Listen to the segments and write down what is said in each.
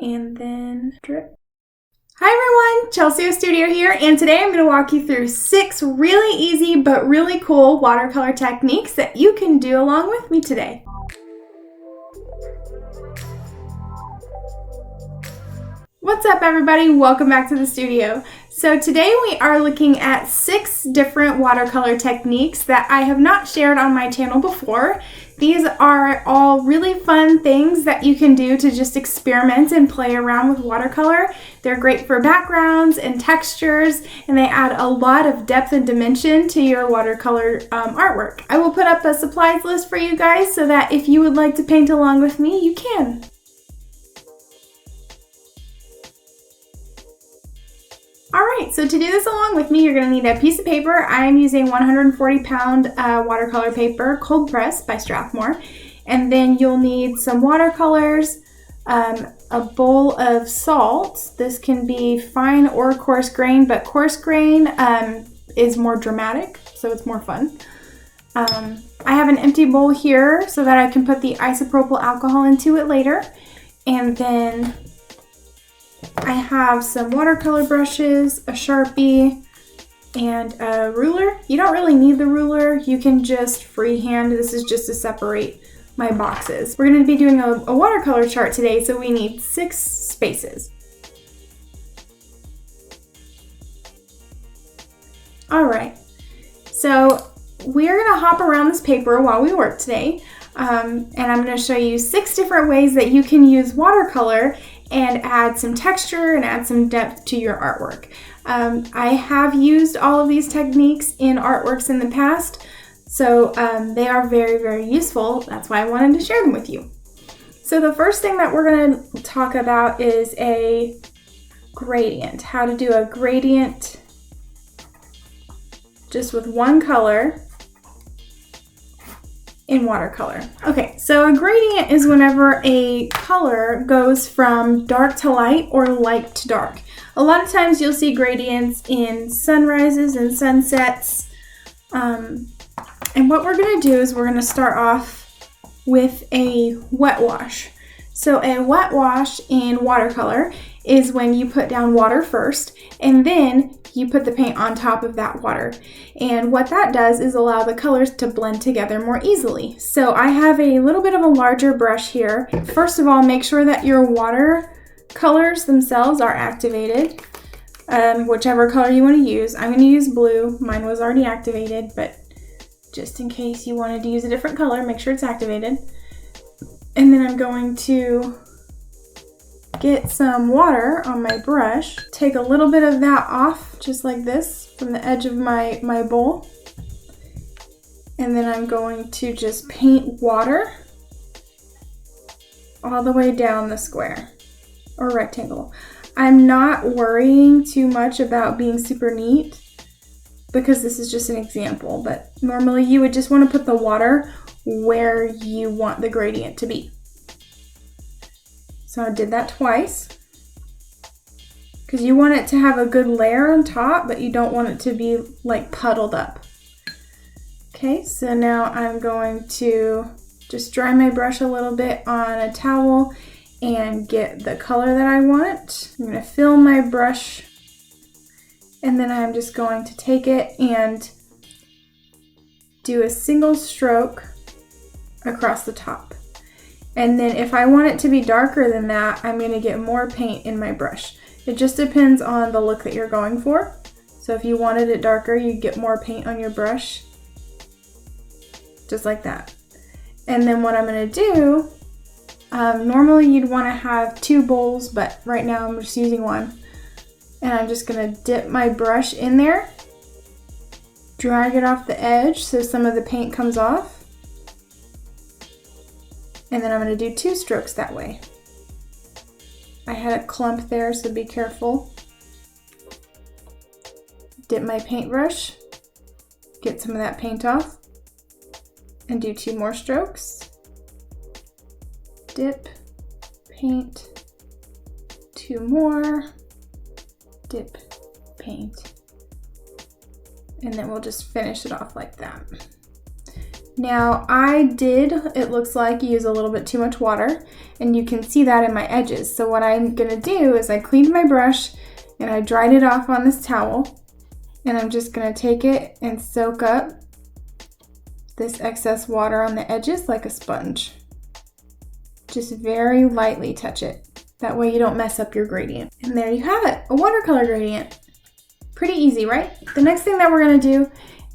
and then drip. Hi everyone, Chelsea Studio here, and today I'm going to walk you through 6 really easy but really cool watercolor techniques that you can do along with me today. What's up everybody? Welcome back to the studio. So today we are looking at 6 different watercolor techniques that I have not shared on my channel before. These are all really fun things that you can do to just experiment and play around with watercolor. They're great for backgrounds and textures, and they add a lot of depth and dimension to your watercolor artwork. I will put up a supplies list for you guys so that if you would like to paint along with me, you can. Alright, so to do this along with me, you're going to need a piece of paper. I am using 140-pound watercolor paper, cold pressed by Strathmore. And then you'll need some watercolors, a bowl of salt. This can be fine or coarse grain, but coarse grain is more dramatic, so it's more fun. I have an empty bowl here so that I can put the isopropyl alcohol into it later. And then I have some watercolor brushes, a Sharpie, and a ruler. You don't really need the ruler. You can just freehand. This is just to separate my boxes. We're going to be doing a watercolor chart today, so we need 6 spaces. All right, so we're going to hop around this paper while we work today, and I'm going to show you 6 different ways that you can use watercolor and add some texture and add some depth to your artwork. I have used all of these techniques in artworks in the past, so they are very, very useful. That's why I wanted to share them with you. So the first thing that we're going to talk about is a gradient. How to do a gradient just with one color in watercolor. Okay, so a gradient is whenever a color goes from dark to light or light to dark. A lot of times you'll see gradients in sunrises and sunsets. And what we're going to do is we're going to start off with a wet wash. So a wet wash in watercolor is when you put down water first and then you put the paint on top of that water. And what that does is allow the colors to blend together more easily. So I have a little bit of a larger brush here. First of all, make sure that your water colors themselves are activated. Whichever color you want to use. I'm going to use blue. Mine was already activated, but just in case you wanted to use a different color, make sure it's activated. And then I'm going to get some water on my brush, take a little bit of that off just like this from the edge of my bowl, and then I'm going to just paint water all the way down the square or rectangle. I'm not worrying too much about being super neat because this is just an example, but normally you would just want to put the water where you want the gradient to be. So I did that twice because you want it to have a good layer on top, but you don't want it to be like puddled up. Okay, so now I'm going to just dry my brush a little bit on a towel and get the color that I want. I'm going to fill my brush, and then I'm just going to take it and do a single stroke across the top. And then if I want it to be darker than that, I'm going to get more paint in my brush. It just depends on the look that you're going for. So if you wanted it darker, you'd get more paint on your brush. Just like that. And then what I'm going to do, normally you'd want to have 2 bowls, but right now I'm just using one. And I'm just going to dip my brush in there, drag it off the edge so some of the paint comes off. And then I'm going to do 2 strokes that way. I had a clump there, so be careful. Dip my paintbrush, get some of that paint off, and do 2 more strokes. Dip, paint, 2 more, dip, paint, and then we'll just finish it off like that. Now it looks like, use a little bit too much water, and you can see that in my edges. So what I'm gonna do is I cleaned my brush and I dried it off on this towel, and I'm just gonna take it and soak up this excess water on the edges like a sponge. Just very lightly touch it. That way you don't mess up your gradient. And there you have it, a watercolor gradient. Pretty easy, right? The next thing that we're gonna do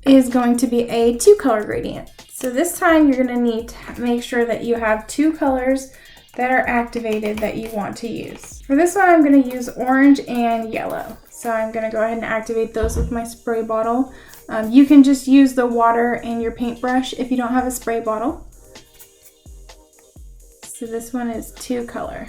is going to be a 2-color gradient. So this time you're gonna need to make sure that you have 2 colors that are activated that you want to use. For this one, I'm gonna use orange and yellow. So I'm gonna go ahead and activate those with my spray bottle. You can just use the water and your paintbrush if you don't have a spray bottle. So this one is 2-color.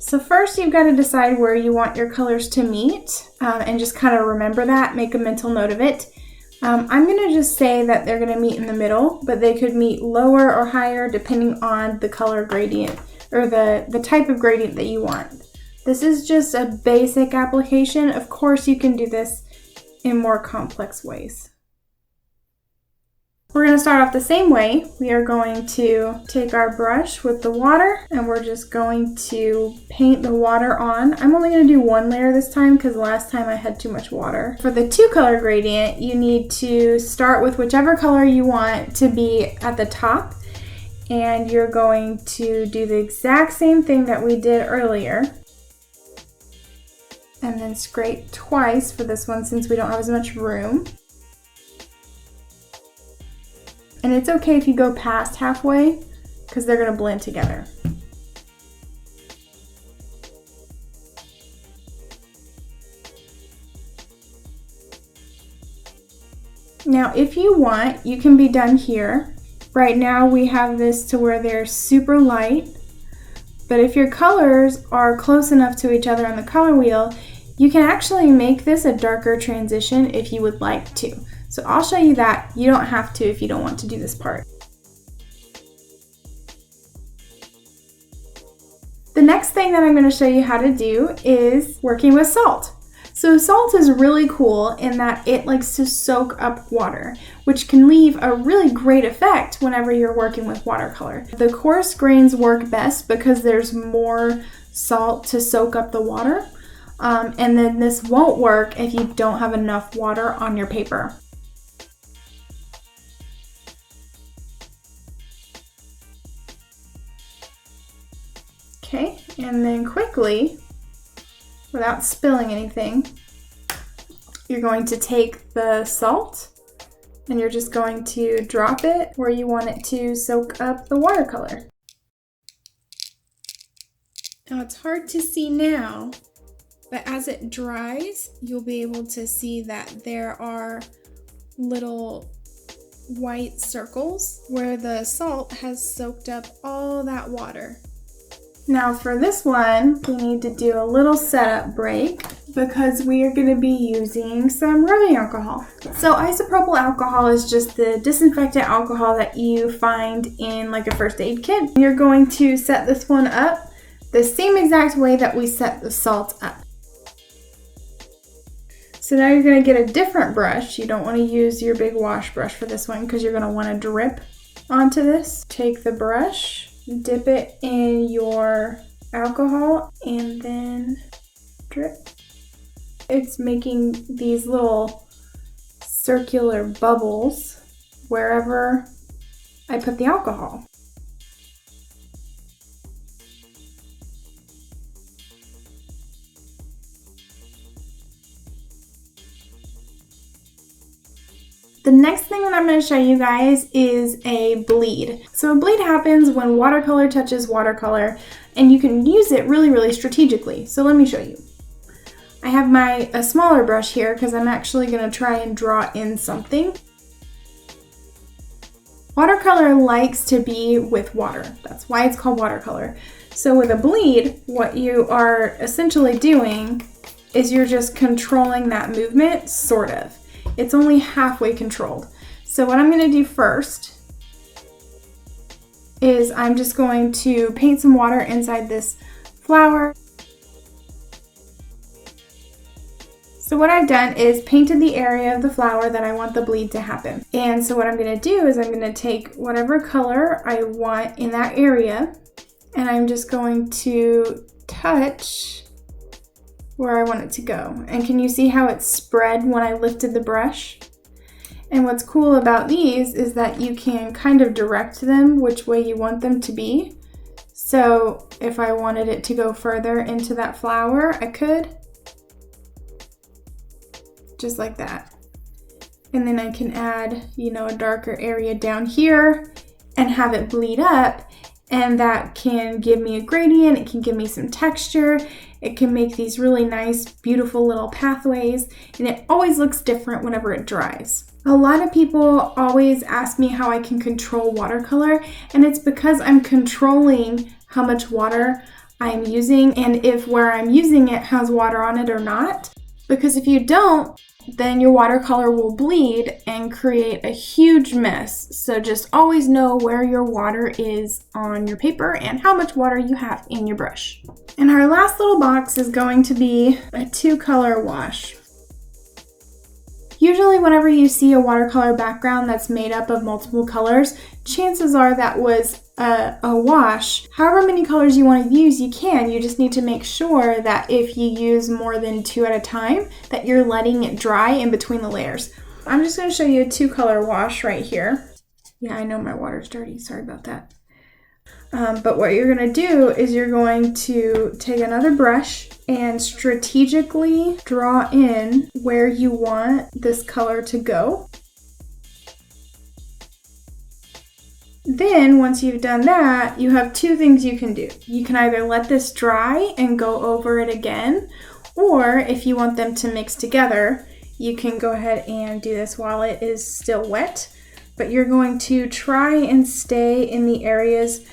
So first you've got to decide where you want your colors to meet, and just kind of remember that, make a mental note of it. I'm going to just say that they're going to meet in the middle, but they could meet lower or higher depending on the color gradient or the type of gradient that you want. This is just a basic application. Of course, you can do this in more complex ways. We're going to start off the same way. We are going to take our brush with the water and we're just going to paint the water on. I'm only going to do 1 layer this time because last time I had too much water. For the 2-color gradient, you need to start with whichever color you want to be at the top, and you're going to do the exact same thing that we did earlier. And then scrape twice for this one since we don't have as much room. And it's okay if you go past halfway because they're going to blend together. Now, if you want, you can be done here. Right now we have this to where they're super light, but if your colors are close enough to each other on the color wheel, you can actually make this a darker transition if you would like to. So I'll show you that. You don't have to if you don't want to do this part. The next thing that I'm going to show you how to do is working with salt. So salt is really cool in that it likes to soak up water, which can leave a really great effect whenever you're working with watercolor. The coarse grains work best because there's more salt to soak up the water. And then this won't work if you don't have enough water on your paper. Okay, and then quickly, without spilling anything, you're going to take the salt and you're just going to drop it where you want it to soak up the watercolor. Now it's hard to see now, but as it dries, you'll be able to see that there are little white circles where the salt has soaked up all that water. Now for this one, we need to do a little setup break because we are going to be using some rubbing alcohol. So isopropyl alcohol is just the disinfectant alcohol that you find in like a first aid kit. You're going to set this one up the same exact way that we set the salt up. So now you're going to get a different brush. You don't want to use your big wash brush for this one because you're going to want to drip onto this. Take the brush, dip it in your alcohol, and then drip. It's making these little circular bubbles wherever I put the alcohol. The next thing that I'm going to show you guys is a bleed. So a bleed happens when watercolor touches watercolor, and you can use it really strategically. So let me show you. I have a smaller brush here because I'm actually going to try and draw in something. Watercolor likes to be with water. That's why it's called watercolor. So with a bleed, what you are essentially doing is you're just controlling that movement, sort of. It's only halfway controlled. So what I'm going to do first is I'm just going to paint some water inside this flower. So what I've done is painted the area of the flower that I want the bleed to happen. And so what I'm going to do is I'm going to take whatever color I want in that area, and I'm just going to touch where I want it to go. And can you see how it spread when I lifted the brush? And what's cool about these is that you can kind of direct them which way you want them to be. So if I wanted it to go further into that flower, I could. Just like that. And then I can add, a darker area down here and have it bleed up, and that can give me a gradient, it can give me some texture, it can make these really nice, beautiful little pathways, and it always looks different whenever it dries. A lot of people always ask me how I can control watercolor, and it's because I'm controlling how much water I'm using and if where I'm using it has water on it or not. Because if you don't, then your watercolor will bleed and create a huge mess. So just always know where your water is on your paper and how much water you have in your brush. And our last little box is going to be a 2-color wash. Usually whenever you see a watercolor background that's made up of multiple colors, chances are that was a wash. However many colors you want to use, you can. You just need to make sure that if you use more than 2 at a time, that you're letting it dry in between the layers. I'm just going to show you a 2-color wash right here. Yeah, I know my water's dirty. Sorry about that. But what you're going to do is you're going to take another brush and strategically draw in where you want this color to go. Then once you've done that, you have 2 things you can do. You can either let this dry and go over it again, or if you want them to mix together, you can go ahead and do this while it is still wet. But you're going to try and stay in the areas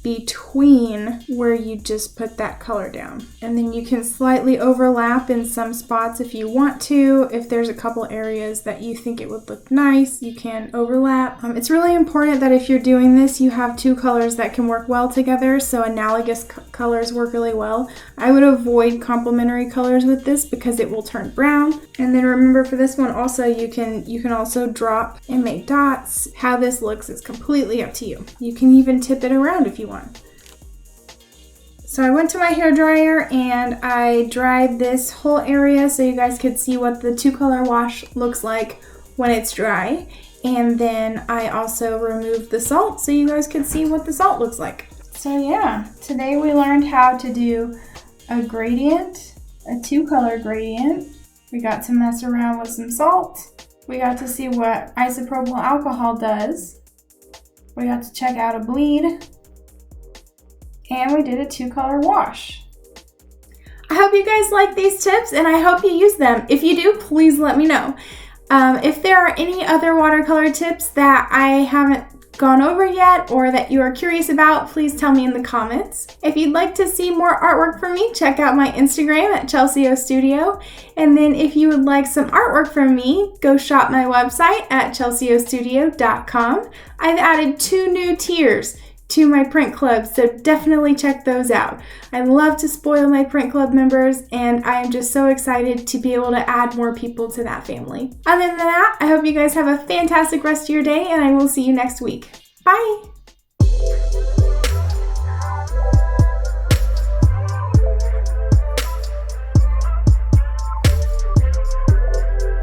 between where you just put that color down. And then you can slightly overlap in some spots if you want to. If there's a couple areas that you think it would look nice, you can overlap. It's really important that if you're doing this, you have 2 colors that can work well together, so analogous colors work really well. I would avoid complementary colors with this because it will turn brown. And then remember, for this one also, you can also drop and make dots. How this looks is completely up to you. You can even tip it around if you want. So I went to my hairdryer and I dried this whole area so you guys could see what the 2-color wash looks like when it's dry. And then I also removed the salt so you guys could see what the salt looks like. So yeah, today we learned how to do a gradient, a 2-color gradient. We got to mess around with some salt. We got to see what isopropyl alcohol does. We got to check out a bleed. And we did a 2-color wash. I hope you guys like these tips and I hope you use them. If you do, please let me know. If there are any other watercolor tips that I haven't gone over yet or that you are curious about, please tell me in the comments. If you'd like to see more artwork from me, check out my Instagram at Chelsea O Studio. And then if you would like some artwork from me, go shop my website at chelseaostudio.com. I've added 2 new tiers to my print club, so definitely check those out. I love to spoil my print club members, and I am just so excited to be able to add more people to that family. Other than that, I hope you guys have a fantastic rest of your day, and I will see you next week. Bye!